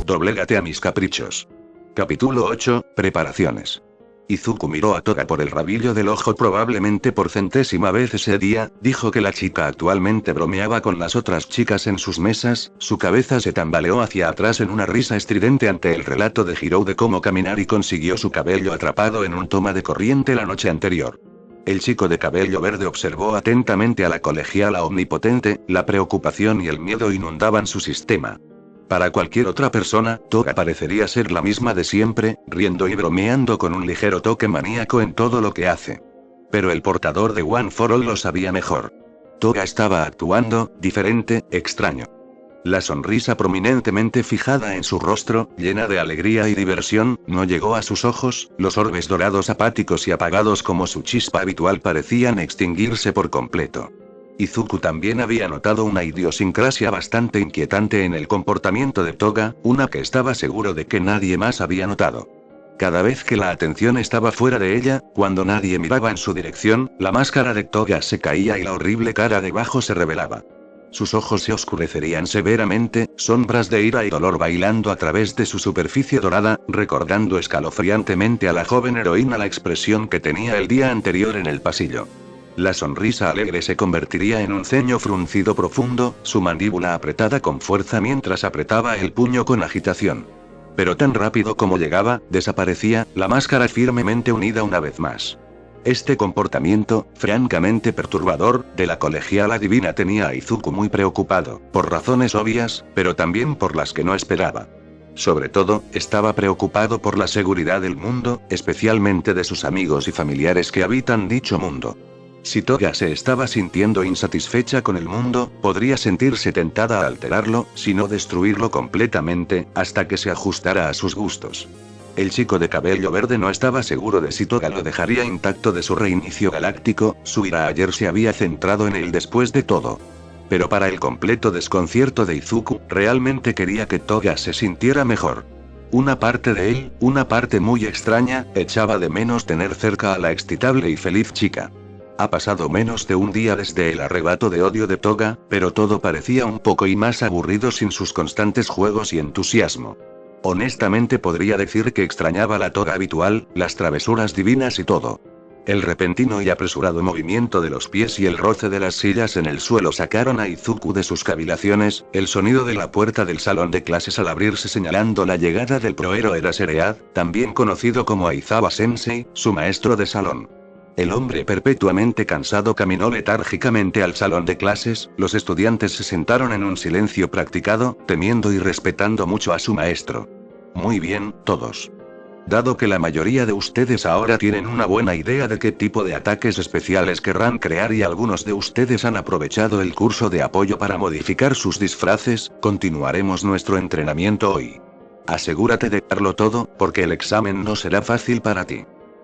Doblégate a mis caprichos. Capítulo 8, Preparaciones. Izuku miró a Toga por el rabillo del ojo probablemente por centésima vez ese día, dijo que la chica actualmente bromeaba con las otras chicas en sus mesas, su cabeza se tambaleó hacia atrás en una risa estridente ante el relato de Hirou de cómo caminar y consiguió su cabello atrapado en un toma de corriente la noche anterior. El chico de cabello verde observó atentamente a la colegiala omnipotente, la preocupación y el miedo inundaban su sistema. Para cualquier otra persona, Toga parecería ser la misma de siempre, riendo y bromeando con un ligero toque maníaco en todo lo que hace. Pero el portador de One for All lo sabía mejor. Toga estaba actuando, diferente, extraño. La sonrisa prominentemente fijada en su rostro, llena de alegría y diversión, no llegó a sus ojos, los orbes dorados apáticos y apagados como su chispa habitual parecían extinguirse por completo. Izuku también había notado una idiosincrasia bastante inquietante en el comportamiento de Toga, una que estaba seguro de que nadie más había notado. Cada vez que la atención estaba fuera de ella, cuando nadie miraba en su dirección, la máscara de Toga se caía y la horrible cara debajo se revelaba. Sus ojos se oscurecerían severamente, sombras de ira y dolor bailando a través de su superficie dorada, recordando escalofriantemente a la joven heroína la expresión que tenía el día anterior en el pasillo. La sonrisa alegre se convertiría en un ceño fruncido profundo, su mandíbula apretada con fuerza mientras apretaba el puño con agitación. Pero tan rápido como llegaba, desaparecía, la máscara firmemente unida una vez más. Este comportamiento, francamente perturbador, de la colegiala divina tenía a Izuku muy preocupado, por razones obvias, pero también por las que no esperaba. Sobre todo, estaba preocupado por la seguridad del mundo, especialmente de sus amigos y familiares que habitan dicho mundo. Si Toga se estaba sintiendo insatisfecha con el mundo, podría sentirse tentada a alterarlo, si no destruirlo completamente, hasta que se ajustara a sus gustos. El chico de cabello verde no estaba seguro de si Toga lo dejaría intacto de su reinicio galáctico, su ira ayer se había centrado en él después de todo. Pero para el completo desconcierto de Izuku, realmente quería que Toga se sintiera mejor. Una parte de él, una parte muy extraña, echaba de menos tener cerca a la excitable y feliz chica. Ha pasado menos de un día desde el arrebato de odio de Toga, pero todo parecía un poco y más aburrido sin sus constantes juegos y entusiasmo. Honestamente podría decir que extrañaba la Toga habitual, las travesuras divinas y todo. El repentino y apresurado movimiento de los pies y el roce de las sillas en el suelo sacaron a Izuku de sus cavilaciones, el sonido de la puerta del salón de clases al abrirse señalando la llegada del prohéroe Eraseread, también conocido como Aizawa Sensei, su maestro de salón. El hombre perpetuamente cansado caminó letárgicamente al salón de clases, los estudiantes se sentaron en un silencio practicado, temiendo y respetando mucho a su maestro. Muy bien, todos. Dado que la mayoría de ustedes ahora tienen una buena idea de qué tipo de ataques especiales querrán crear y algunos de ustedes han aprovechado el curso de apoyo para modificar sus disfraces, continuaremos nuestro entrenamiento hoy. Asegúrate de darlo todo, porque el examen no será fácil para ti.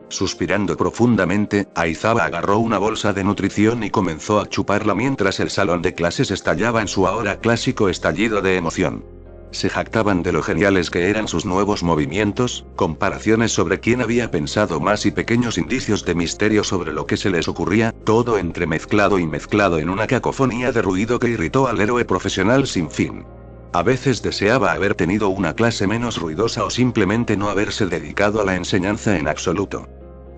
Suspirando profundamente, Aizawa agarró una bolsa de nutrición y comenzó a chuparla mientras el salón de clases estallaba en su ahora clásico estallido de emoción. Se jactaban de lo geniales que eran sus nuevos movimientos, comparaciones sobre quién había pensado más y pequeños indicios de misterio sobre lo que se les ocurría, todo entremezclado y mezclado en una cacofonía de ruido que irritó al héroe profesional sin fin. A veces deseaba haber tenido una clase menos ruidosa o simplemente no haberse dedicado a la enseñanza en absoluto.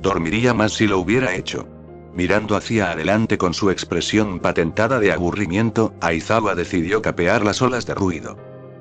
Dormiría más si lo hubiera hecho. Mirando hacia adelante con su expresión patentada de aburrimiento, Aizawa decidió capear las olas de ruido.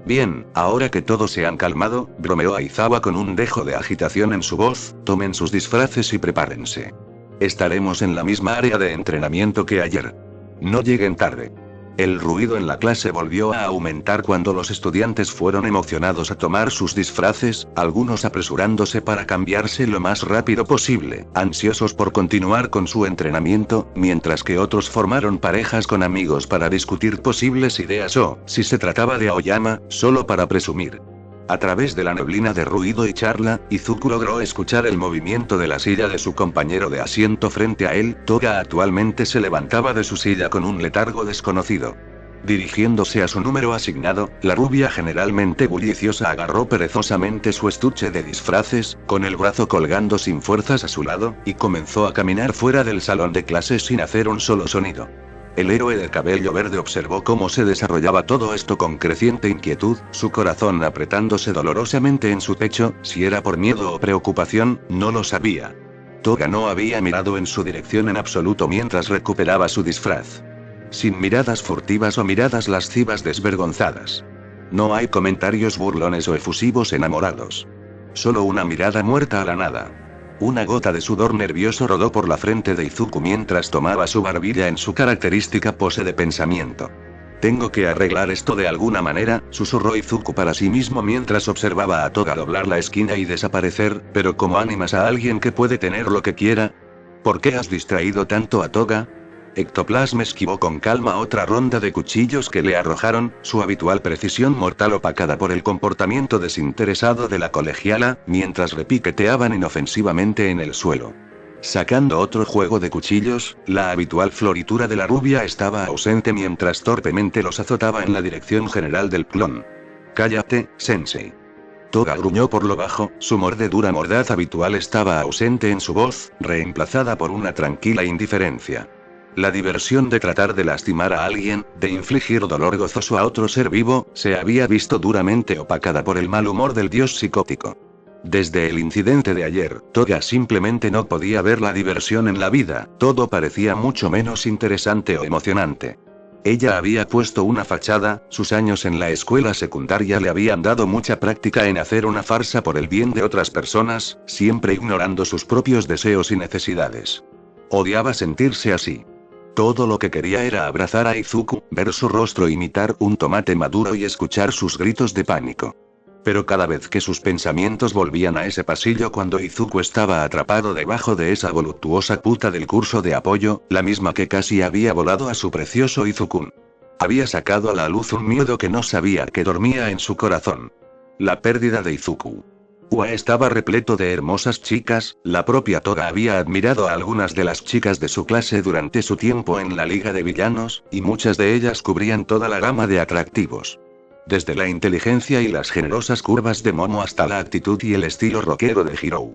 Bien, ahora que todos se han calmado, bromeó Aizawa con un dejo de agitación en su voz, tomen sus disfraces y prepárense. Estaremos en la misma área de entrenamiento que ayer. No lleguen tarde. El ruido en la clase volvió a aumentar cuando los estudiantes fueron emocionados a tomar sus disfraces, algunos apresurándose para cambiarse lo más rápido posible, ansiosos por continuar con su entrenamiento, mientras que otros formaron parejas con amigos para discutir posibles ideas o, si se trataba de Aoyama, solo para presumir. A través de la neblina de ruido y charla, Izuku logró escuchar el movimiento de la silla de su compañero de asiento frente a él. Toga actualmente se levantaba de su silla con un letargo desconocido. Dirigiéndose a su número asignado, la rubia generalmente bulliciosa agarró perezosamente su estuche de disfraces, con el brazo colgando sin fuerzas a su lado, y comenzó a caminar fuera del salón de clases sin hacer un solo sonido. El héroe de cabello verde observó cómo se desarrollaba todo esto con creciente inquietud, su corazón apretándose dolorosamente en su pecho. Si era por miedo o preocupación, no lo sabía. Toga no había mirado en su dirección en absoluto mientras recuperaba su disfraz. Sin miradas furtivas o miradas lascivas desvergonzadas. No hay comentarios burlones o efusivos enamorados. Solo una mirada muerta a la nada. Una gota de sudor nervioso rodó por la frente de Izuku mientras tomaba su barbilla en su característica pose de pensamiento. Tengo que arreglar esto de alguna manera, susurró Izuku para sí mismo mientras observaba a Toga doblar la esquina y desaparecer, pero ¿cómo animas a alguien que puede tener lo que quiera? ¿Por qué has distraído tanto a Toga? Ectoplasm esquivó con calma otra ronda de cuchillos que le arrojaron, su habitual precisión mortal opacada por el comportamiento desinteresado de la colegiala, mientras repiqueteaban inofensivamente en el suelo. Sacando otro juego de cuchillos, la habitual floritura de la rubia estaba ausente mientras torpemente los azotaba en la dirección general del clon. «Cállate, sensei». Toga gruñó por lo bajo, su mordedura mordaz habitual estaba ausente en su voz, reemplazada por una tranquila indiferencia. La diversión de tratar de lastimar a alguien, de infligir dolor gozoso a otro ser vivo, se había visto duramente opacada por el mal humor del dios psicótico. Desde el incidente de ayer, Toga simplemente no podía ver la diversión en la vida, todo parecía mucho menos interesante o emocionante. Ella había puesto una fachada, sus años en la escuela secundaria le habían dado mucha práctica en hacer una farsa por el bien de otras personas, siempre ignorando sus propios deseos y necesidades. Odiaba sentirse así. Todo lo que quería era abrazar a Izuku, ver su rostro imitar un tomate maduro y escuchar sus gritos de pánico. Pero cada vez que sus pensamientos volvían a ese pasillo cuando Izuku estaba atrapado debajo de esa voluptuosa puta del curso de apoyo, la misma que casi había volado a su precioso Izukun. Había sacado a la luz un miedo que no sabía que dormía en su corazón. La pérdida de Izuku. Ua estaba repleto de hermosas chicas, la propia Toga había admirado a algunas de las chicas de su clase durante su tiempo en la Liga de Villanos, y muchas de ellas cubrían toda la gama de atractivos. Desde la inteligencia y las generosas curvas de Momo hasta la actitud y el estilo rockero de Hirou.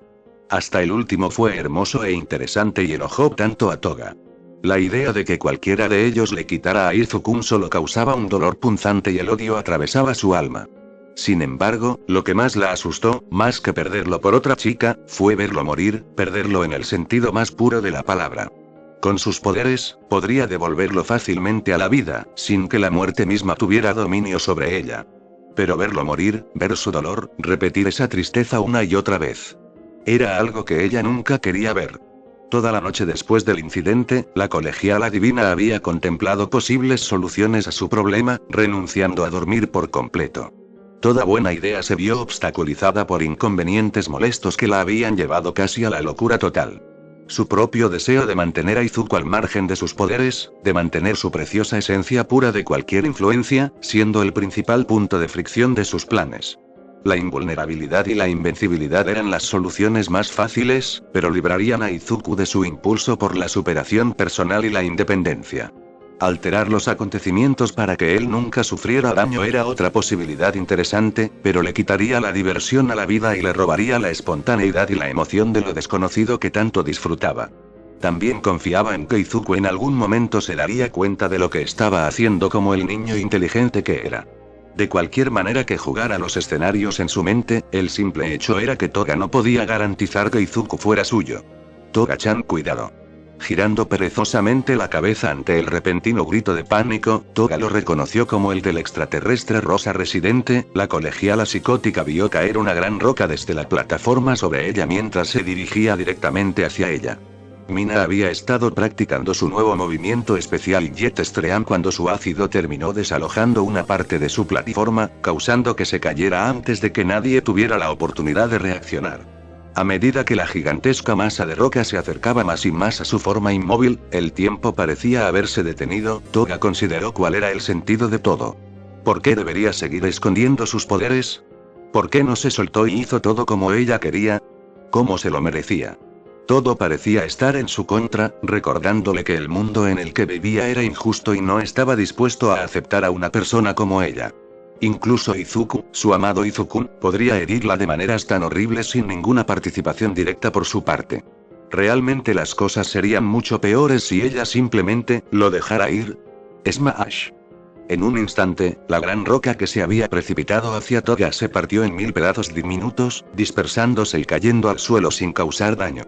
Hasta el último fue hermoso e interesante y enojó tanto a Toga. La idea de que cualquiera de ellos le quitara a Izukun solo causaba un dolor punzante y el odio atravesaba su alma. Sin embargo, lo que más la asustó, más que perderlo por otra chica, fue verlo morir, perderlo en el sentido más puro de la palabra. Con sus poderes, podría devolverlo fácilmente a la vida, sin que la muerte misma tuviera dominio sobre ella. Pero verlo morir, ver su dolor, repetir esa tristeza una y otra vez. Era algo que ella nunca quería ver. Toda la noche después del incidente, la colegiala divina había contemplado posibles soluciones a su problema, renunciando a dormir por completo. Toda buena idea se vio obstaculizada por inconvenientes molestos que la habían llevado casi a la locura total. Su propio deseo de mantener a Izuku al margen de sus poderes, de mantener su preciosa esencia pura de cualquier influencia, siendo el principal punto de fricción de sus planes. La invulnerabilidad y la invencibilidad eran las soluciones más fáciles, pero librarían a Izuku de su impulso por la superación personal y la independencia. Alterar los acontecimientos para que él nunca sufriera daño era otra posibilidad interesante, pero le quitaría la diversión a la vida y le robaría la espontaneidad y la emoción de lo desconocido que tanto disfrutaba. También confiaba en que Izuku en algún momento se daría cuenta de lo que estaba haciendo como el niño inteligente que era. De cualquier manera que jugara los escenarios en su mente, el simple hecho era que Toga no podía garantizar que Izuku fuera suyo. Toga-chan, cuidado. Girando perezosamente la cabeza ante el repentino grito de pánico, Toga lo reconoció como el del extraterrestre rosa residente. La colegiala psicótica vio caer una gran roca desde la plataforma sobre ella mientras se dirigía directamente hacia ella. Mina había estado practicando su nuevo movimiento especial Jet Stream cuando su ácido terminó desalojando una parte de su plataforma, causando que se cayera antes de que nadie tuviera la oportunidad de reaccionar. A medida que la gigantesca masa de roca se acercaba más y más a su forma inmóvil, el tiempo parecía haberse detenido. Toga consideró cuál era el sentido de todo. ¿Por qué debería seguir escondiendo sus poderes? ¿Por qué no se soltó y hizo todo como ella quería? ¿Cómo se lo merecía? Todo parecía estar en su contra, recordándole que el mundo en el que vivía era injusto y no estaba dispuesto a aceptar a una persona como ella. Incluso Izuku, su amado Izukun, podría herirla de maneras tan horribles sin ninguna participación directa por su parte. ¿Realmente las cosas serían mucho peores si ella simplemente lo dejara ir? Smash. En un instante, la gran roca que se había precipitado hacia Toga se partió en 1000 pedazos diminutos, dispersándose y cayendo al suelo sin causar daño.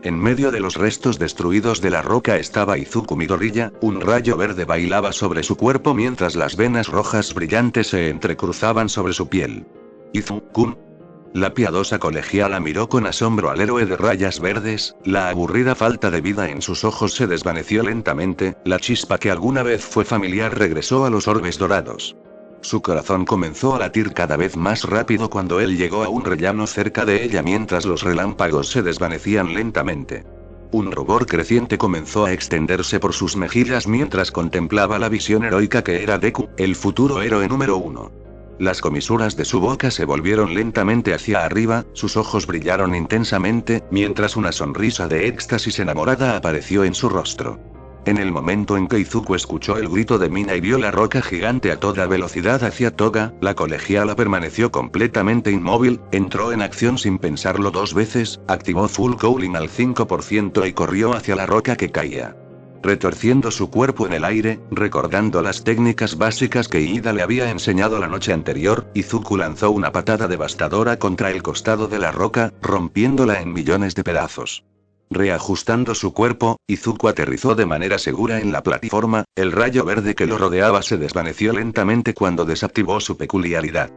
En medio de los restos destruidos de la roca estaba Izuku Midoriya, un rayo verde bailaba sobre su cuerpo mientras las venas rojas brillantes se entrecruzaban sobre su piel. Izuku-kun. La piadosa colegiala miró con asombro al héroe de rayas verdes, la aburrida falta de vida en sus ojos se desvaneció lentamente, la chispa que alguna vez fue familiar regresó a los orbes dorados. Su corazón comenzó a latir cada vez más rápido cuando él llegó a un rellano cerca de ella mientras los relámpagos se desvanecían lentamente. Un rubor creciente comenzó a extenderse por sus mejillas mientras contemplaba la visión heroica que era Deku, el futuro héroe número 1. Las comisuras de su boca se volvieron lentamente hacia arriba, sus ojos brillaron intensamente, mientras una sonrisa de éxtasis enamorada apareció en su rostro. En el momento en que Izuku escuchó el grito de Mina y vio la roca gigante a toda velocidad hacia Toga, la colegiala permaneció completamente inmóvil, entró en acción sin pensarlo 2 veces, activó Full Cooling al 5% y corrió hacia la roca que caía. Retorciendo su cuerpo en el aire, recordando las técnicas básicas que Ida le había enseñado la noche anterior, Izuku lanzó una patada devastadora contra el costado de la roca, rompiéndola en millones de pedazos. Reajustando su cuerpo, Izuku aterrizó de manera segura en la plataforma, el rayo verde que lo rodeaba se desvaneció lentamente cuando desactivó su peculiaridad.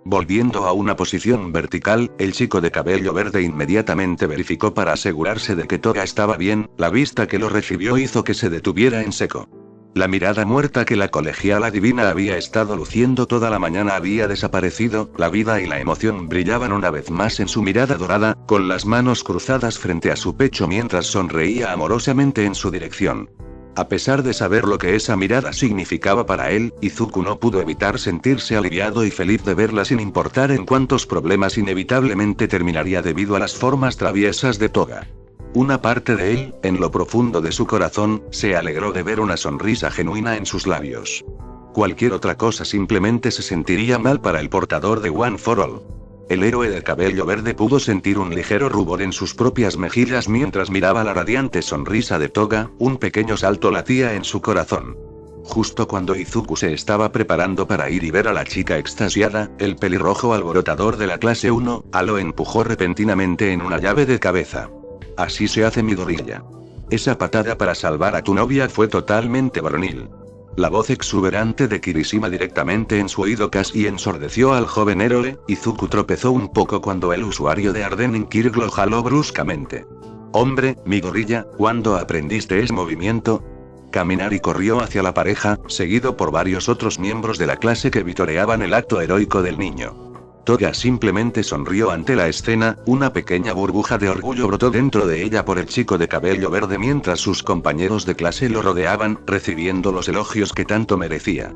Volviendo a una posición vertical, el chico de cabello verde inmediatamente verificó para asegurarse de que Toga estaba bien, la vista que lo recibió hizo que se detuviera en seco. La mirada muerta que la colegiala divina había estado luciendo toda la mañana había desaparecido, la vida y la emoción brillaban una vez más en su mirada dorada, con las manos cruzadas frente a su pecho mientras sonreía amorosamente en su dirección. A pesar de saber lo que esa mirada significaba para él, Izuku no pudo evitar sentirse aliviado y feliz de verla sin importar en cuántos problemas inevitablemente terminaría debido a las formas traviesas de Toga. Una parte de él, en lo profundo de su corazón, se alegró de ver una sonrisa genuina en sus labios. Cualquier otra cosa simplemente se sentiría mal para el portador de One for All. El héroe de cabello verde pudo sentir un ligero rubor en sus propias mejillas mientras miraba la radiante sonrisa de Toga, un pequeño salto latía en su corazón. Justo cuando Izuku se estaba preparando para ir y ver a la chica extasiada, el pelirrojo alborotador de la clase 1, lo empujó repentinamente en una llave de cabeza. Así se hace Midoriya. Esa patada para salvar a tu novia fue totalmente varonil. La voz exuberante de Kirishima directamente en su oído casi ensordeció al joven héroe. Izuku tropezó un poco cuando el usuario de Ardenin Kirk lo jaló bruscamente. Hombre, Midoriya, ¿cuándo aprendiste ese movimiento? Caminar y corrió hacia la pareja, seguido por varios otros miembros de la clase que vitoreaban el acto heroico del niño. Toga simplemente sonrió ante la escena, una pequeña burbuja de orgullo brotó dentro de ella por el chico de cabello verde mientras sus compañeros de clase lo rodeaban, recibiendo los elogios que tanto merecía.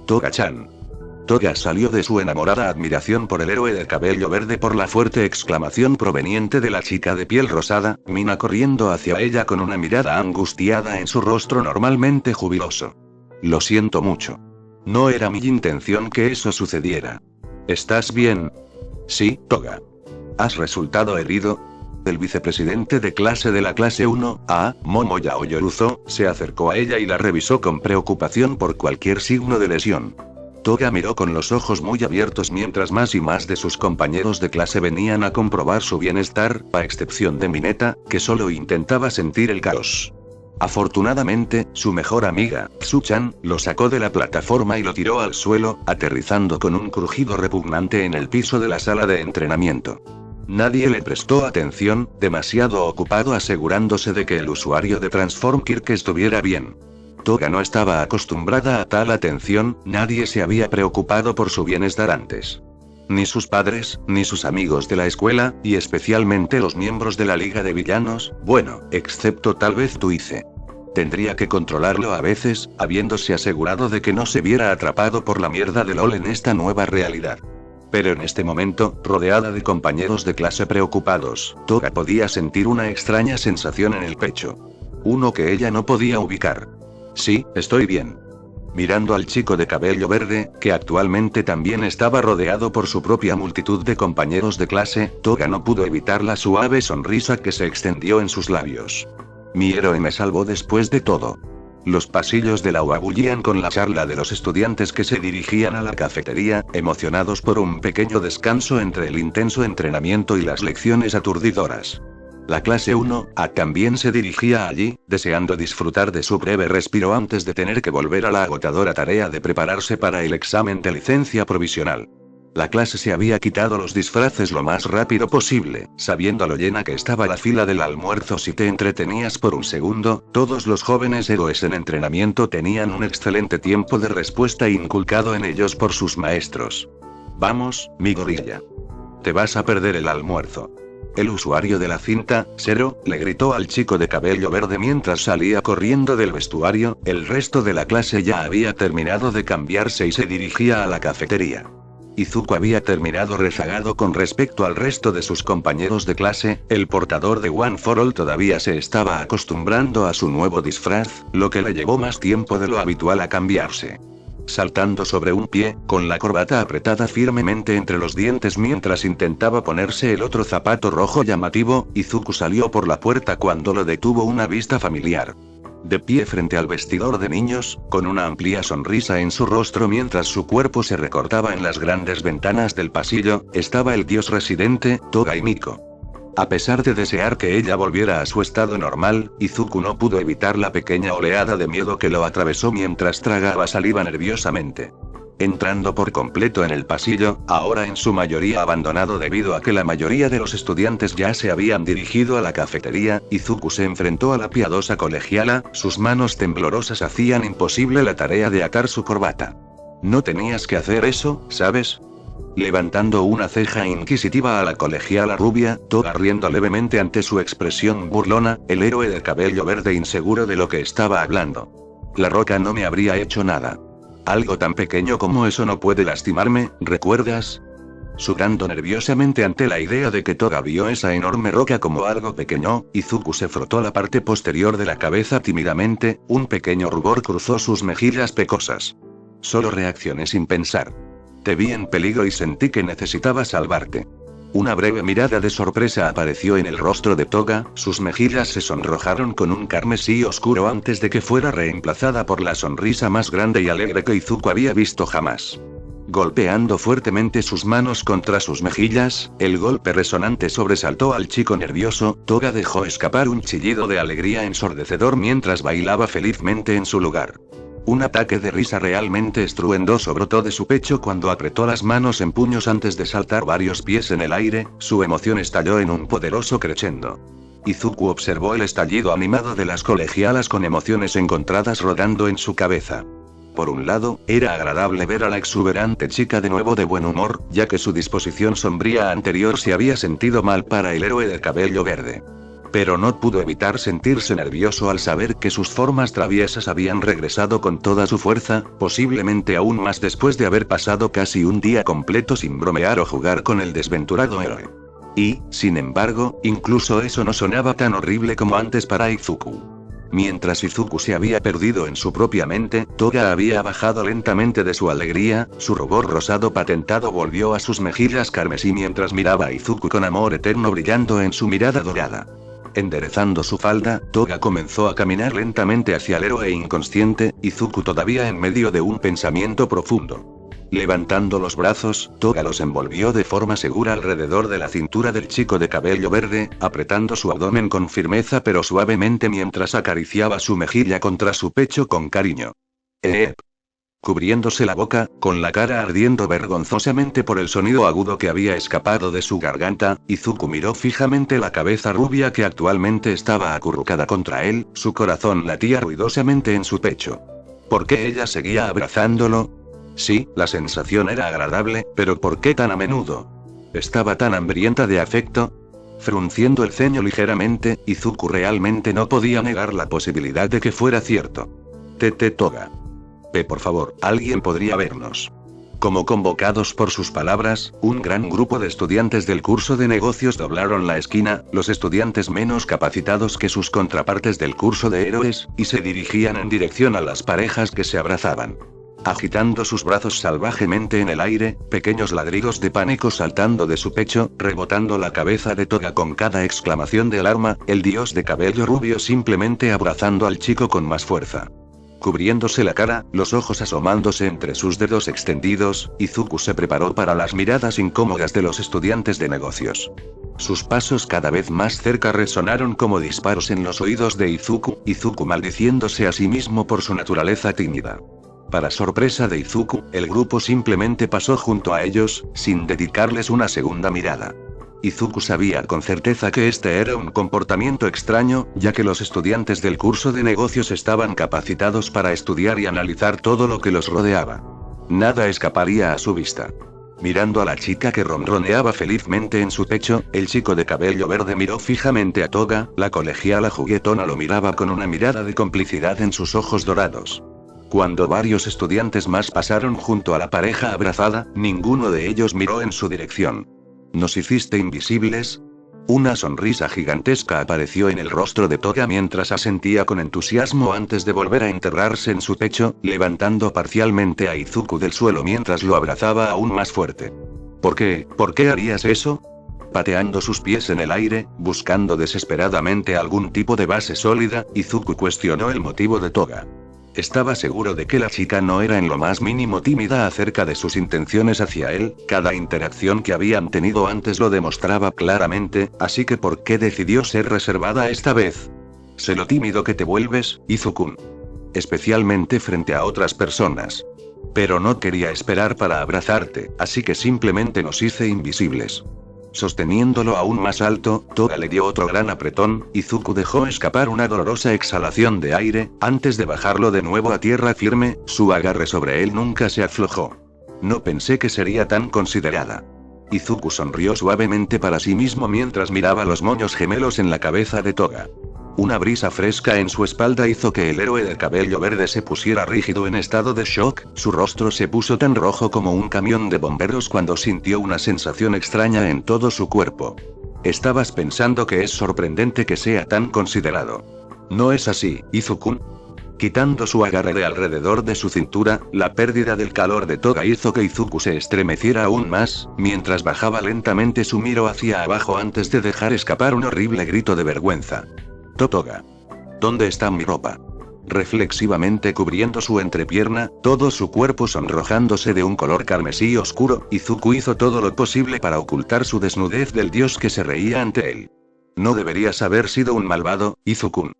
Toga-chan. Toga salió de su enamorada admiración por el héroe de cabello verde por la fuerte exclamación proveniente de la chica de piel rosada, Mina corriendo hacia ella con una mirada angustiada en su rostro normalmente jubiloso. Lo siento mucho. No era mi intención que eso sucediera. ¿Estás bien? Sí, Toga. ¿Has resultado herido? El vicepresidente de clase de la clase 1, Momoya Oyoruzo, se acercó a ella y la revisó con preocupación por cualquier signo de lesión. Toga miró con los ojos muy abiertos mientras más y más de sus compañeros de clase venían a comprobar su bienestar, a excepción de Mineta, que solo intentaba sentir el caos. Afortunadamente, su mejor amiga, Tsu-chan, lo sacó de la plataforma y lo tiró al suelo, aterrizando con un crujido repugnante en el piso de la sala de entrenamiento. Nadie le prestó atención, demasiado ocupado asegurándose de que el usuario de Transform Kirk estuviera bien. Toga no estaba acostumbrada a tal atención, nadie se había preocupado por su bienestar antes. Ni sus padres, ni sus amigos de la escuela, y especialmente los miembros de la Liga de Villanos, bueno, excepto tal vez Tuice. Tendría que controlarlo a veces, habiéndose asegurado de que no se viera atrapado por la mierda de LOL en esta nueva realidad. Pero en este momento, rodeada de compañeros de clase preocupados, Toga podía sentir una extraña sensación en el pecho. Uno que ella no podía ubicar. Sí, estoy bien. Mirando al chico de cabello verde, que actualmente también estaba rodeado por su propia multitud de compañeros de clase, Toga no pudo evitar la suave sonrisa que se extendió en sus labios. Mi héroe me salvó después de todo. Los pasillos del aula bullían con la charla de los estudiantes que se dirigían a la cafetería, emocionados por un pequeño descanso entre el intenso entrenamiento y las lecciones aturdidoras. La clase 1A también se dirigía allí, deseando disfrutar de su breve respiro antes de tener que volver a la agotadora tarea de prepararse para el examen de licencia provisional. La clase se había quitado los disfraces lo más rápido posible, sabiendo lo llena que estaba la fila del almuerzo. Si te entretenías por un segundo, todos los jóvenes héroes en entrenamiento tenían un excelente tiempo de respuesta inculcado en ellos por sus maestros. Vamos, mi gorilla. Te vas a perder el almuerzo. El usuario de la cinta, Zero, le gritó al chico de cabello verde mientras salía corriendo del vestuario. El resto de la clase ya había terminado de cambiarse y se dirigía a la cafetería. Izuku había terminado rezagado con respecto al resto de sus compañeros de clase. El portador de One for All todavía se estaba acostumbrando a su nuevo disfraz, lo que le llevó más tiempo de lo habitual a cambiarse. Saltando sobre un pie, con la corbata apretada firmemente entre los dientes mientras intentaba ponerse el otro zapato rojo llamativo, Izuku salió por la puerta cuando lo detuvo una vista familiar. De pie frente al vestidor de niños, con una amplia sonrisa en su rostro mientras su cuerpo se recortaba en las grandes ventanas del pasillo, estaba el dios residente, Toga Himiko. A pesar de desear que ella volviera a su estado normal, Izuku no pudo evitar la pequeña oleada de miedo que lo atravesó mientras tragaba saliva nerviosamente. Entrando por completo en el pasillo, ahora en su mayoría abandonado debido a que la mayoría de los estudiantes ya se habían dirigido a la cafetería, Izuku se enfrentó a la piadosa colegiala. Sus manos temblorosas hacían imposible la tarea de atar su corbata. No tenías que hacer eso, ¿sabes? Levantando una ceja inquisitiva a la colegiala rubia, Toga riendo levemente ante su expresión burlona, el héroe de cabello verde inseguro de lo que estaba hablando. La roca no me habría hecho nada. Algo tan pequeño como eso no puede lastimarme, ¿recuerdas? Sudando nerviosamente ante la idea de que Toga vio esa enorme roca como algo pequeño, Izuku se frotó la parte posterior de la cabeza tímidamente. Un pequeño rubor cruzó sus mejillas pecosas. Solo reaccioné sin pensar. Te vi en peligro y sentí que necesitaba salvarte. Una breve mirada de sorpresa apareció en el rostro de Toga, sus mejillas se sonrojaron con un carmesí oscuro antes de que fuera reemplazada por la sonrisa más grande y alegre que Izuku había visto jamás. Golpeando fuertemente sus manos contra sus mejillas, el golpe resonante sobresaltó al chico nervioso. Toga dejó escapar un chillido de alegría ensordecedor mientras bailaba felizmente en su lugar. Un ataque de risa realmente estruendoso brotó de su pecho cuando apretó las manos en puños antes de saltar varios pies en el aire. Su emoción estalló en un poderoso crescendo. Izuku observó el estallido animado de las colegialas con emociones encontradas rodando en su cabeza. Por un lado, era agradable ver a la exuberante chica de nuevo de buen humor, ya que su disposición sombría anterior se había sentido mal para el héroe de cabello verde. Pero no pudo evitar sentirse nervioso al saber que sus formas traviesas habían regresado con toda su fuerza, posiblemente aún más después de haber pasado casi un día completo sin bromear o jugar con el desventurado héroe. Y, sin embargo, incluso eso no sonaba tan horrible como antes para Izuku. Mientras Izuku se había perdido en su propia mente, Toga había bajado lentamente de su alegría. Su rubor rosado patentado volvió a sus mejillas carmesí mientras miraba a Izuku con amor eterno brillando en su mirada dorada. Enderezando su falda, Toga comenzó a caminar lentamente hacia el héroe inconsciente, Izuku todavía en medio de un pensamiento profundo. Levantando los brazos, Toga los envolvió de forma segura alrededor de la cintura del chico de cabello verde, apretando su abdomen con firmeza pero suavemente mientras acariciaba su mejilla contra su pecho con cariño. Cubriéndose la boca, con la cara ardiendo vergonzosamente por el sonido agudo que había escapado de su garganta, Izuku miró fijamente la cabeza rubia que actualmente estaba acurrucada contra él. Su corazón latía ruidosamente en su pecho. ¿Por qué ella seguía abrazándolo? Sí, la sensación era agradable, pero ¿por qué tan a menudo? ¿Estaba tan hambrienta de afecto? Frunciendo el ceño ligeramente, Izuku realmente no podía negar la posibilidad de que fuera cierto. Toga. Por favor, alguien podría vernos. Como convocados por sus palabras, un gran grupo de estudiantes del curso de negocios doblaron la esquina, los estudiantes menos capacitados que sus contrapartes del curso de héroes, y se dirigían en dirección a las parejas que se abrazaban. Agitando sus brazos salvajemente en el aire, pequeños ladridos de pánico saltando de su pecho, rebotando la cabeza de Toga con cada exclamación de alarma, el dios de cabello rubio simplemente abrazando al chico con más fuerza. Cubriéndose la cara, los ojos asomándose entre sus dedos extendidos, Izuku se preparó para las miradas incómodas de los estudiantes de negocios. Sus pasos cada vez más cerca resonaron como disparos en los oídos de Izuku maldiciéndose a sí mismo por su naturaleza tímida. Para sorpresa de Izuku, el grupo simplemente pasó junto a ellos, sin dedicarles una segunda mirada. Izuku sabía con certeza que este era un comportamiento extraño, ya que los estudiantes del curso de negocios estaban capacitados para estudiar y analizar todo lo que los rodeaba. Nada escaparía a su vista. Mirando a la chica que ronroneaba felizmente en su pecho, el chico de cabello verde miró fijamente a Toga, la colegiala juguetona lo miraba con una mirada de complicidad en sus ojos dorados. Cuando varios estudiantes más pasaron junto a la pareja abrazada, ninguno de ellos miró en su dirección. ¿Nos hiciste invisibles? Una sonrisa gigantesca apareció en el rostro de Toga mientras asentía con entusiasmo antes de volver a enterrarse en su pecho, levantando parcialmente a Izuku del suelo mientras lo abrazaba aún más fuerte. ¿Por qué harías eso? Pateando sus pies en el aire, buscando desesperadamente algún tipo de base sólida, Izuku cuestionó el motivo de Toga. Estaba seguro de que la chica no era en lo más mínimo tímida acerca de sus intenciones hacia él, cada interacción que habían tenido antes lo demostraba claramente, así que ¿por qué decidió ser reservada esta vez? Sé lo tímido que te vuelves, Izuku. Especialmente frente a otras personas. Pero no quería esperar para abrazarte, así que simplemente nos hice invisibles. Sosteniéndolo aún más alto, Toga le dio otro gran apretón, Izuku dejó escapar una dolorosa exhalación de aire, antes de bajarlo de nuevo a tierra firme, su agarre sobre él nunca se aflojó. No pensé que sería tan considerada. Izuku sonrió suavemente para sí mismo mientras miraba los moños gemelos en la cabeza de Toga. Una brisa fresca en su espalda hizo que el héroe de cabello verde se pusiera rígido en estado de shock, su rostro se puso tan rojo como un camión de bomberos cuando sintió una sensación extraña en todo su cuerpo. Estabas pensando que es sorprendente que sea tan considerado. ¿No es así, Izuku? Quitando su agarre de alrededor de su cintura, la pérdida del calor de Toga hizo que Izuku se estremeciera aún más, mientras bajaba lentamente su miro hacia abajo antes de dejar escapar un horrible grito de vergüenza. Toga. ¿Dónde está mi ropa? Reflexivamente cubriendo su entrepierna, todo su cuerpo sonrojándose de un color carmesí oscuro, Izuku hizo todo lo posible para ocultar su desnudez del dios que se reía ante él. No deberías haber sido un malvado, Izuku.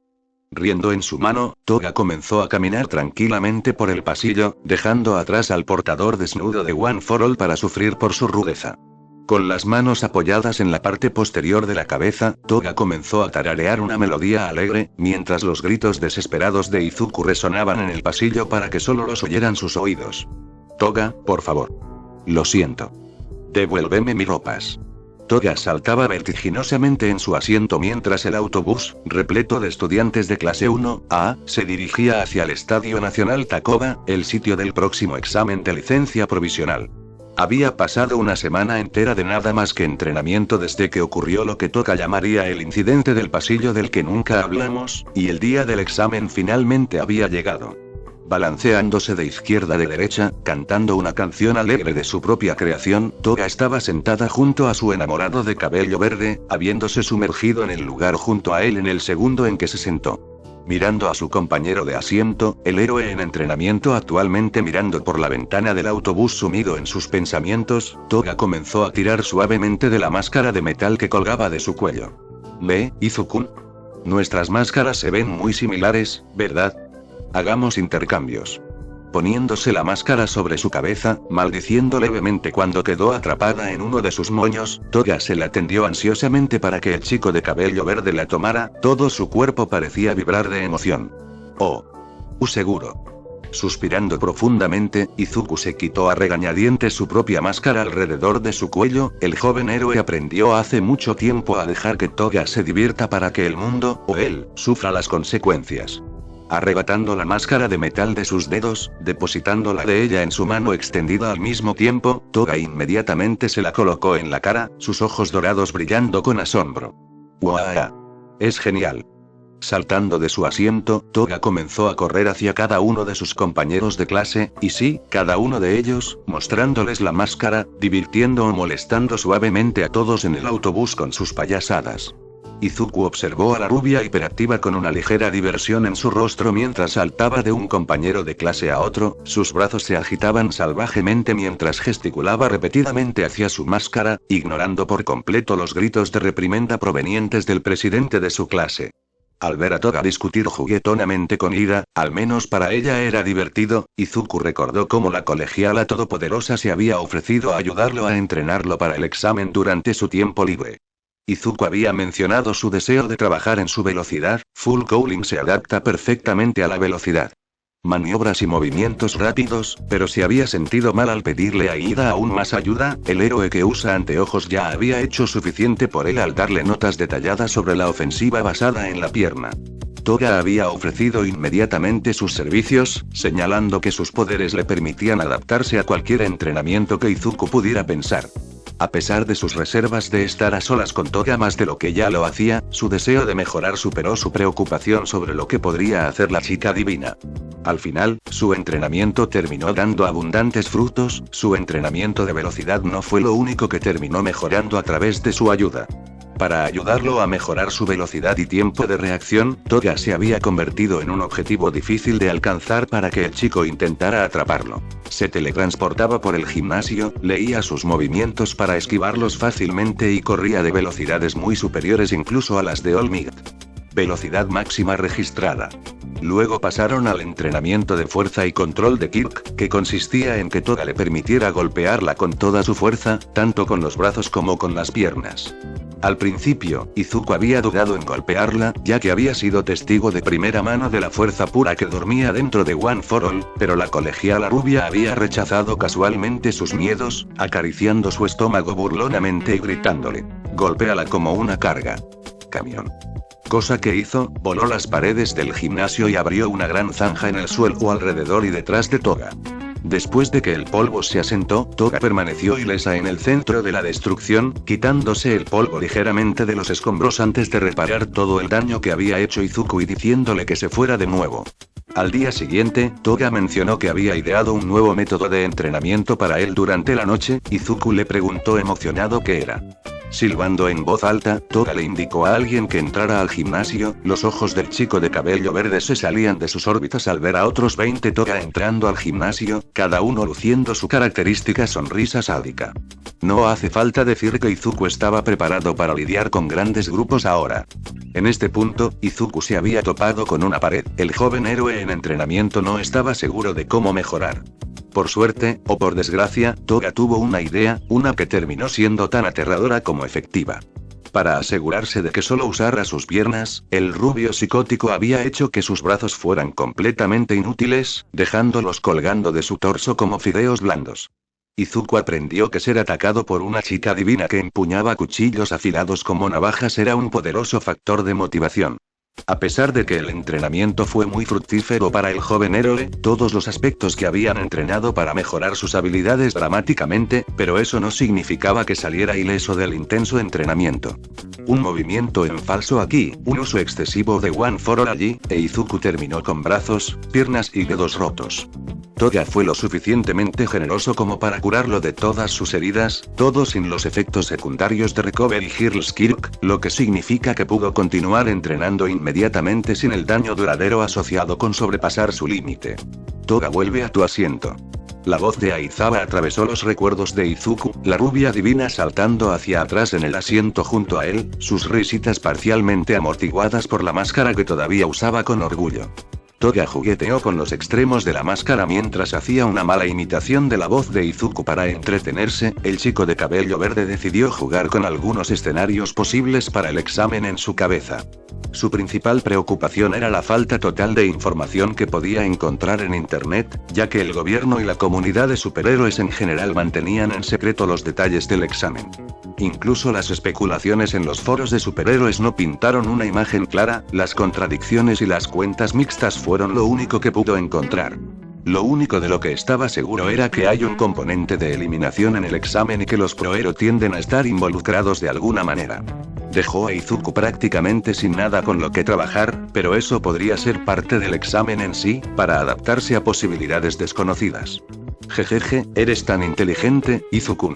Riendo en su mano, Toga comenzó a caminar tranquilamente por el pasillo, dejando atrás al portador desnudo de One for All para sufrir por su rudeza. Con las manos apoyadas en la parte posterior de la cabeza, Toga comenzó a tararear una melodía alegre, mientras los gritos desesperados de Izuku resonaban en el pasillo para que solo los oyeran sus oídos. Toga, por favor. Lo siento. Devuélveme mis ropas. Toga saltaba vertiginosamente en su asiento mientras el autobús, repleto de estudiantes de clase 1A, se dirigía hacia el Estadio Nacional Takoba, el sitio del próximo examen de licencia provisional. Había pasado una semana entera de nada más que entrenamiento desde que ocurrió lo que Toga llamaría el incidente del pasillo del que nunca hablamos, y el día del examen finalmente había llegado. Balanceándose de izquierda a derecha, cantando una canción alegre de su propia creación, Toga estaba sentada junto a su enamorado de cabello verde, habiéndose sumergido en el lugar junto a él en el segundo en que se sentó. Mirando a su compañero de asiento, el héroe en entrenamiento actualmente mirando por la ventana del autobús sumido en sus pensamientos, Toga comenzó a tirar suavemente de la máscara de metal que colgaba de su cuello. ¿Ve, Izuku? Nuestras máscaras se ven muy similares, ¿verdad? Hagamos intercambios. Poniéndose la máscara sobre su cabeza, maldiciendo levemente cuando quedó atrapada en uno de sus moños, Toga se la tendió ansiosamente para que el chico de cabello verde la tomara, todo su cuerpo parecía vibrar de emoción. Oh. Seguro. Suspirando profundamente, Izuku se quitó a regañadientes su propia máscara alrededor de su cuello, el joven héroe aprendió hace mucho tiempo a dejar que Toga se divierta para que el mundo, o él, sufra las consecuencias. Arrebatando la máscara de metal de sus dedos, depositándola de ella en su mano extendida al mismo tiempo, Toga inmediatamente se la colocó en la cara, sus ojos dorados brillando con asombro. ¡Guau! Es genial. Saltando de su asiento, Toga comenzó a correr hacia cada uno de sus compañeros de clase, y sí, cada uno de ellos, mostrándoles la máscara, divirtiendo o molestando suavemente a todos en el autobús con sus payasadas. Izuku observó a la rubia hiperactiva con una ligera diversión en su rostro mientras saltaba de un compañero de clase a otro, sus brazos se agitaban salvajemente mientras gesticulaba repetidamente hacia su máscara, ignorando por completo los gritos de reprimenda provenientes del presidente de su clase. Al ver a Toga discutir juguetonamente con Ida, al menos para ella era divertido, Izuku recordó cómo la colegiala todopoderosa se había ofrecido a ayudarlo a entrenarlo para el examen durante su tiempo libre. Izuku había mencionado su deseo de trabajar en su velocidad, Full Cooling se adapta perfectamente a la velocidad. Maniobras y movimientos rápidos, pero se había sentido mal al pedirle a Ida aún más ayuda, el héroe que usa anteojos ya había hecho suficiente por él al darle notas detalladas sobre la ofensiva basada en la pierna. Toga había ofrecido inmediatamente sus servicios, señalando que sus poderes le permitían adaptarse a cualquier entrenamiento que Izuku pudiera pensar. A pesar de sus reservas de estar a solas con Toga más de lo que ya lo hacía, su deseo de mejorar superó su preocupación sobre lo que podría hacer la chica divina. Al final, su entrenamiento terminó dando abundantes frutos, su entrenamiento de velocidad no fue lo único que terminó mejorando a través de su ayuda. Para ayudarlo a mejorar su velocidad y tiempo de reacción, Toga se había convertido en un objetivo difícil de alcanzar para que el chico intentara atraparlo. Se teletransportaba por el gimnasio, leía sus movimientos para esquivarlos fácilmente y corría de velocidades muy superiores incluso a las de All Might. Velocidad máxima registrada. Luego pasaron al entrenamiento de fuerza y control de Kirk, que consistía en que Toga le permitiera golpearla con toda su fuerza, tanto con los brazos como con las piernas. Al principio, Izuku había dudado en golpearla, ya que había sido testigo de primera mano de la fuerza pura que dormía dentro de One for All, pero la colegiala rubia había rechazado casualmente sus miedos, acariciando su estómago burlonamente y gritándole: "Golpéala como una carga. Camión". Cosa que hizo, voló las paredes del gimnasio y abrió una gran zanja en el suelo alrededor y detrás de Toga. Después de que el polvo se asentó, Toga permaneció ilesa en el centro de la destrucción, quitándose el polvo ligeramente de los escombros antes de reparar todo el daño que había hecho Izuku y diciéndole que se fuera de nuevo. Al día siguiente, Toga mencionó que había ideado un nuevo método de entrenamiento para él durante la noche, Izuku le preguntó emocionado qué era. Silbando en voz alta, Toga le indicó a alguien que entrara al gimnasio, los ojos del chico de cabello verde se salían de sus órbitas al ver a otros 20 Toga entrando al gimnasio, cada uno luciendo su característica sonrisa sádica. No hace falta decir que Izuku estaba preparado para lidiar con grandes grupos ahora. En este punto, Izuku se había topado con una pared, el joven héroe en entrenamiento no estaba seguro de cómo mejorar. Por suerte, o por desgracia, Toga tuvo una idea, una que terminó siendo tan aterradora como efectiva. Para asegurarse de que solo usara sus piernas, el rubio psicótico había hecho que sus brazos fueran completamente inútiles, dejándolos colgando de su torso como fideos blandos. Izuku aprendió que ser atacado por una chica divina que empuñaba cuchillos afilados como navajas era un poderoso factor de motivación. A pesar de que el entrenamiento fue muy fructífero para el joven héroe, todos los aspectos que habían entrenado para mejorar sus habilidades dramáticamente, pero eso no significaba que saliera ileso del intenso entrenamiento. Un movimiento en falso aquí, un uso excesivo de One for All allí, e Izuku terminó con brazos, piernas y dedos rotos. Toga fue lo suficientemente generoso como para curarlo de todas sus heridas, todo sin los efectos secundarios de Recovery Heals Kirk, lo que significa que pudo continuar entrenando inmediatamente sin el daño duradero asociado con sobrepasar su límite. Toga, vuelve a tu asiento. La voz de Aizawa atravesó los recuerdos de Izuku, la rubia divina saltando hacia atrás en el asiento junto a él, sus risitas parcialmente amortiguadas por la máscara que todavía usaba con orgullo. Toga jugueteó con los extremos de la máscara mientras hacía una mala imitación de la voz de Izuku para entretenerse. El chico de cabello verde decidió jugar con algunos escenarios posibles para el examen en su cabeza. Su principal preocupación era la falta total de información que podía encontrar en Internet, ya que el gobierno y la comunidad de superhéroes en general mantenían en secreto los detalles del examen. Incluso las especulaciones en los foros de superhéroes no pintaron una imagen clara, las contradicciones y las cuentas mixtas fueron lo único que pudo encontrar. Lo único de lo que estaba seguro era que hay un componente de eliminación en el examen y que los prohero tienden a estar involucrados de alguna manera. Dejó a Izuku prácticamente sin nada con lo que trabajar, pero eso podría ser parte del examen en sí, para adaptarse a posibilidades desconocidas. Jejeje, eres tan inteligente, Izuku.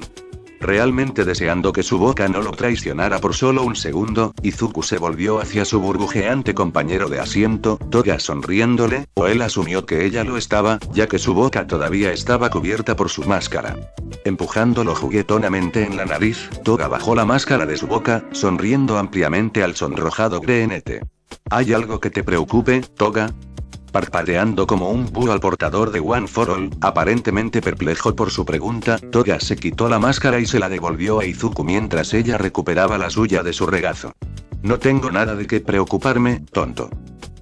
Realmente deseando que su boca no lo traicionara por solo un segundo, Izuku se volvió hacia su burbujeante compañero de asiento, Toga sonriéndole, o él asumió que ella lo estaba, ya que su boca todavía estaba cubierta por su máscara. Empujándolo juguetonamente en la nariz, Toga bajó la máscara de su boca, sonriendo ampliamente al sonrojado Greenete. ¿Hay algo que te preocupe, Toga? Parpadeando como un búho al portador de One for All, aparentemente perplejo por su pregunta, Toga se quitó la máscara y se la devolvió a Izuku mientras ella recuperaba la suya de su regazo. No tengo nada de qué preocuparme, tonto.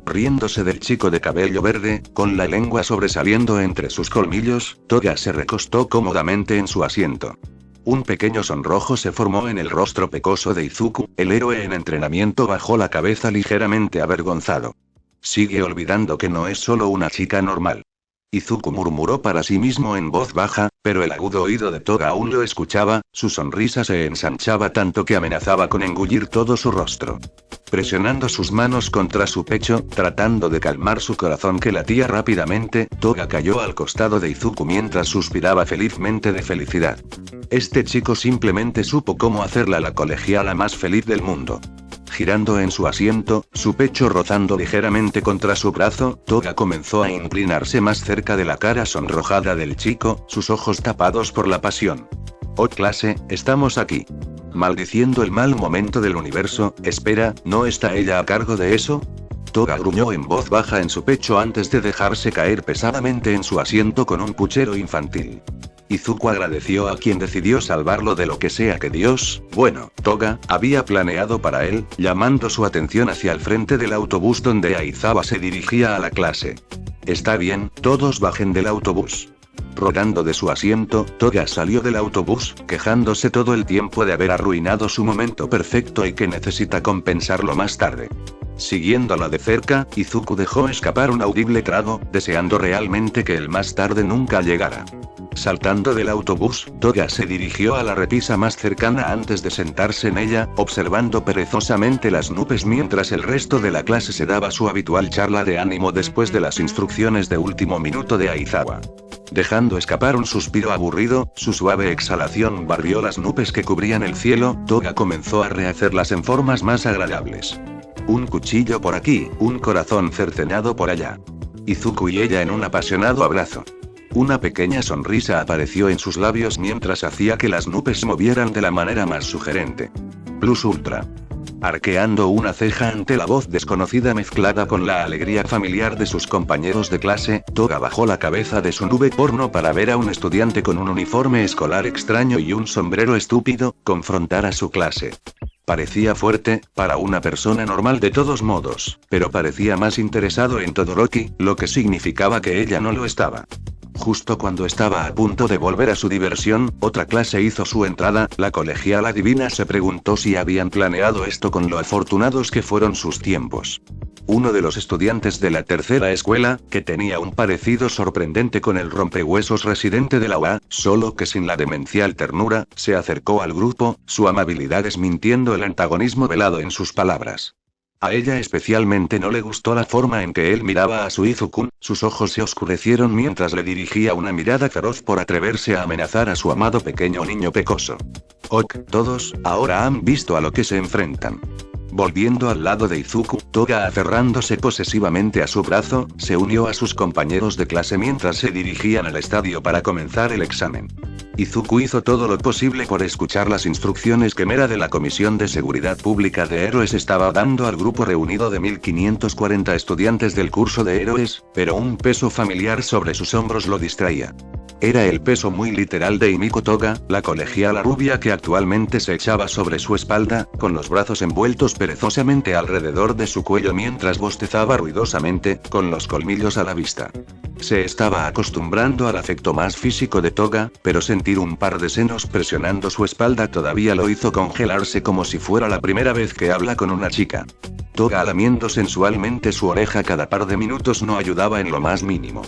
Riéndose del chico de cabello verde, con la lengua sobresaliendo entre sus colmillos, Toga se recostó cómodamente en su asiento. Un pequeño sonrojo se formó en el rostro pecoso de Izuku, el héroe en entrenamiento bajó la cabeza ligeramente avergonzado. Sigue olvidando que no es solo una chica normal. Izuku murmuró para sí mismo en voz baja, pero el agudo oído de Toga aún lo escuchaba, su sonrisa se ensanchaba tanto que amenazaba con engullir todo su rostro. Presionando sus manos contra su pecho, tratando de calmar su corazón que latía rápidamente, Toga cayó al costado de Izuku mientras suspiraba felizmente de felicidad. Este chico simplemente supo cómo hacerla la colegiala más feliz del mundo. Girando en su asiento, su pecho rozando ligeramente contra su brazo, Toga comenzó a inclinarse más cerca de la cara sonrojada del chico, sus ojos tapados por la pasión. Oh clase, estamos aquí. Maldiciendo el mal momento del universo, espera, ¿no está ella a cargo de eso? Toga gruñó en voz baja en su pecho antes de dejarse caer pesadamente en su asiento con un puchero infantil. Izuku agradeció a quien decidió salvarlo de lo que sea que Dios, bueno, Toga, había planeado para él, llamando su atención hacia el frente del autobús donde Aizawa se dirigía a la clase. Está bien, todos bajen del autobús. Rodando de su asiento, Toga salió del autobús, quejándose todo el tiempo de haber arruinado su momento perfecto y que necesita compensarlo más tarde. Siguiéndola de cerca, Izuku dejó escapar un audible trago, deseando realmente que el más tarde nunca llegara. Saltando del autobús, Toga se dirigió a la repisa más cercana antes de sentarse en ella, observando perezosamente las nubes mientras el resto de la clase se daba su habitual charla de ánimo después de las instrucciones de último minuto de Aizawa. Dejando escapar un suspiro aburrido, su suave exhalación barrió las nubes que cubrían el cielo, Toga comenzó a rehacerlas en formas más agradables. Un cuchillo por aquí, un corazón cercenado por allá. Izuku y ella en un apasionado abrazo. Una pequeña sonrisa apareció en sus labios mientras hacía que las nubes se movieran de la manera más sugerente. Plus Ultra. Arqueando una ceja ante la voz desconocida mezclada con la alegría familiar de sus compañeros de clase, Toga bajó la cabeza de su nube porno para ver a un estudiante con un uniforme escolar extraño y un sombrero estúpido, confrontar a su clase. Parecía fuerte, para una persona normal de todos modos, pero parecía más interesado en Todoroki, lo que significaba que ella no lo estaba. Justo cuando estaba a punto de volver a su diversión, otra clase hizo su entrada, la colegiala divina se preguntó si habían planeado esto con lo afortunados que fueron sus tiempos. Uno de los estudiantes de la tercera escuela, que tenía un parecido sorprendente con el rompehuesos residente de la UA, solo que sin la demencial ternura, se acercó al grupo, su amabilidad desmintiendo el antagonismo velado en sus palabras. A ella especialmente no le gustó la forma en que él miraba a su Izuku, sus ojos se oscurecieron mientras le dirigía una mirada feroz por atreverse a amenazar a su amado pequeño niño pecoso. Ok, todos, ahora han visto a lo que se enfrentan. Volviendo al lado de Izuku, Toga aferrándose posesivamente a su brazo, se unió a sus compañeros de clase mientras se dirigían al estadio para comenzar el examen. Izuku hizo todo lo posible por escuchar las instrucciones que Mera de la Comisión de Seguridad Pública de Héroes estaba dando al grupo reunido de 1540 estudiantes del curso de Héroes, pero un peso familiar sobre sus hombros lo distraía. Era el peso muy literal de Himiko Toga, la colegiala rubia que actualmente se echaba sobre su espalda, con los brazos envueltos perezosamente alrededor de su cuello mientras bostezaba ruidosamente, con los colmillos a la vista. Se estaba acostumbrando al afecto más físico de Toga, pero sentir un par de senos presionando su espalda todavía lo hizo congelarse como si fuera la primera vez que habla con una chica. Toga lamiendo sensualmente su oreja cada par de minutos no ayudaba en lo más mínimo.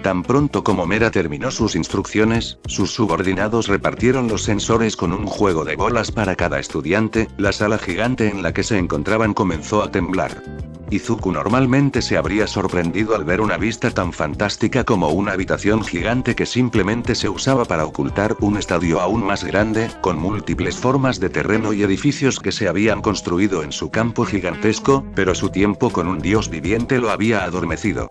Tan pronto como Mera terminó sus instrucciones, sus subordinados repartieron los sensores con un juego de bolas para cada estudiante, la sala gigante en la que se encontraban comenzó a temblar. Izuku normalmente se habría sorprendido al ver una vista tan fantástica como una habitación gigante que simplemente se usaba para ocultar un estadio aún más grande, con múltiples formas de terreno y edificios que se habían construido en su campo gigantesco, pero su tiempo con un dios viviente lo había adormecido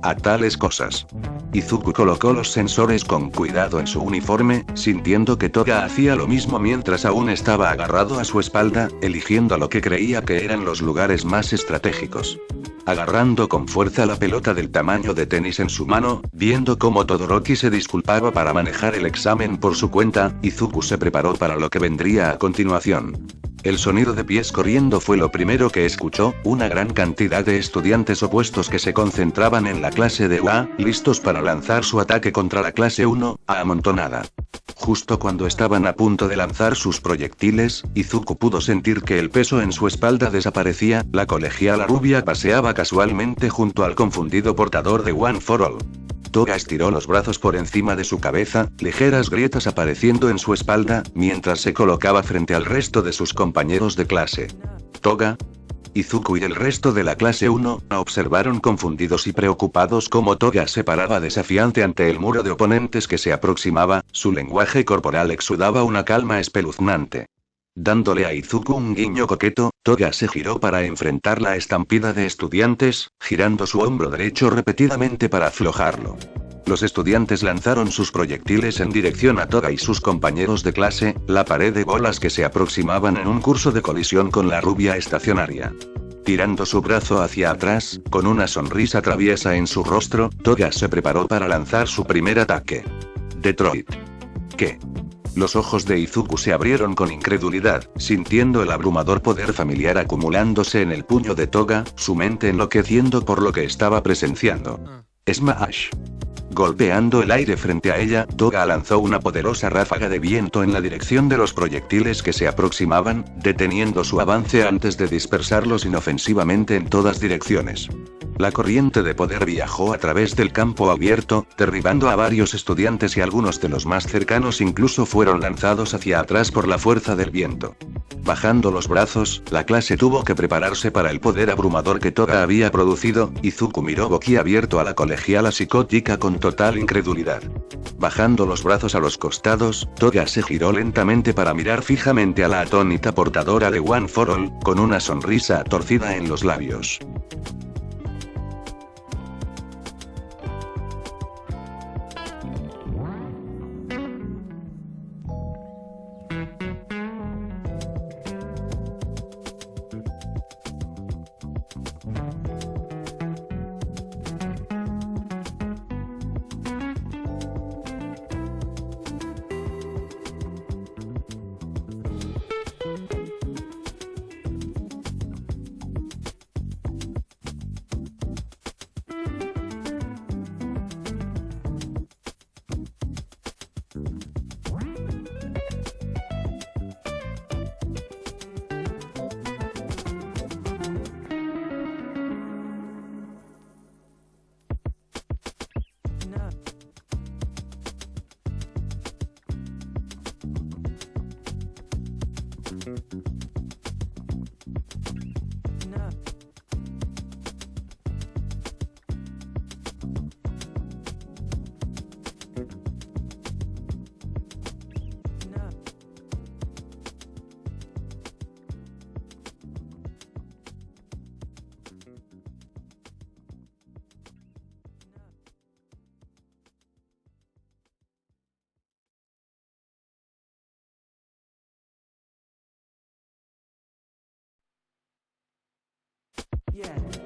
a tales cosas. Izuku colocó los sensores con cuidado en su uniforme, sintiendo que Toga hacía lo mismo mientras aún estaba agarrado a su espalda, eligiendo lo que creía que eran los lugares más estratégicos. Agarrando con fuerza la pelota del tamaño de tenis en su mano, viendo cómo Todoroki se disculpaba para manejar el examen por su cuenta, Izuku se preparó para lo que vendría a continuación. El sonido de pies corriendo fue lo primero que escuchó, una gran cantidad de estudiantes opuestos que se concentraban en la clase de UA, listos para lanzar su ataque contra la clase 1, amontonada. Justo cuando estaban a punto de lanzar sus proyectiles, Izuku pudo sentir que el peso en su espalda desaparecía, la colegiala rubia paseaba casualmente junto al confundido portador de One for All. Toga estiró los brazos por encima de su cabeza, ligeras grietas apareciendo en su espalda, mientras se colocaba frente al resto de sus compañeros de clase. Toga. Izuku y el resto de la clase 1 observaron confundidos y preocupados cómo Toga se paraba desafiante ante el muro de oponentes que se aproximaba, su lenguaje corporal exudaba una calma espeluznante. Dándole a Izuku un guiño coqueto, Toga se giró para enfrentar la estampida de estudiantes, girando su hombro derecho repetidamente para aflojarlo. Los estudiantes lanzaron sus proyectiles en dirección a Toga y sus compañeros de clase, la pared de bolas que se aproximaban en un curso de colisión con la rubia estacionaria. Tirando su brazo hacia atrás, con una sonrisa traviesa en su rostro, Toga se preparó para lanzar su primer ataque. Detroit. ¿Qué? Los ojos de Izuku se abrieron con incredulidad, sintiendo el abrumador poder familiar acumulándose en el puño de Toga, su mente enloqueciendo por lo que estaba presenciando. Smash. Golpeando el aire frente a ella, Toga lanzó una poderosa ráfaga de viento en la dirección de los proyectiles que se aproximaban, deteniendo su avance antes de dispersarlos inofensivamente en todas direcciones. La corriente de poder viajó a través del campo abierto, derribando a varios estudiantes y algunos de los más cercanos incluso fueron lanzados hacia atrás por la fuerza del viento. Bajando los brazos, la clase tuvo que prepararse para el poder abrumador que Toga había producido. Izuku miró boquiabierto a la colegiala psicótica con total incredulidad. Bajando los brazos a los costados, Toga se giró lentamente para mirar fijamente a la atónita portadora de One for All, con una sonrisa torcida en los labios. bien.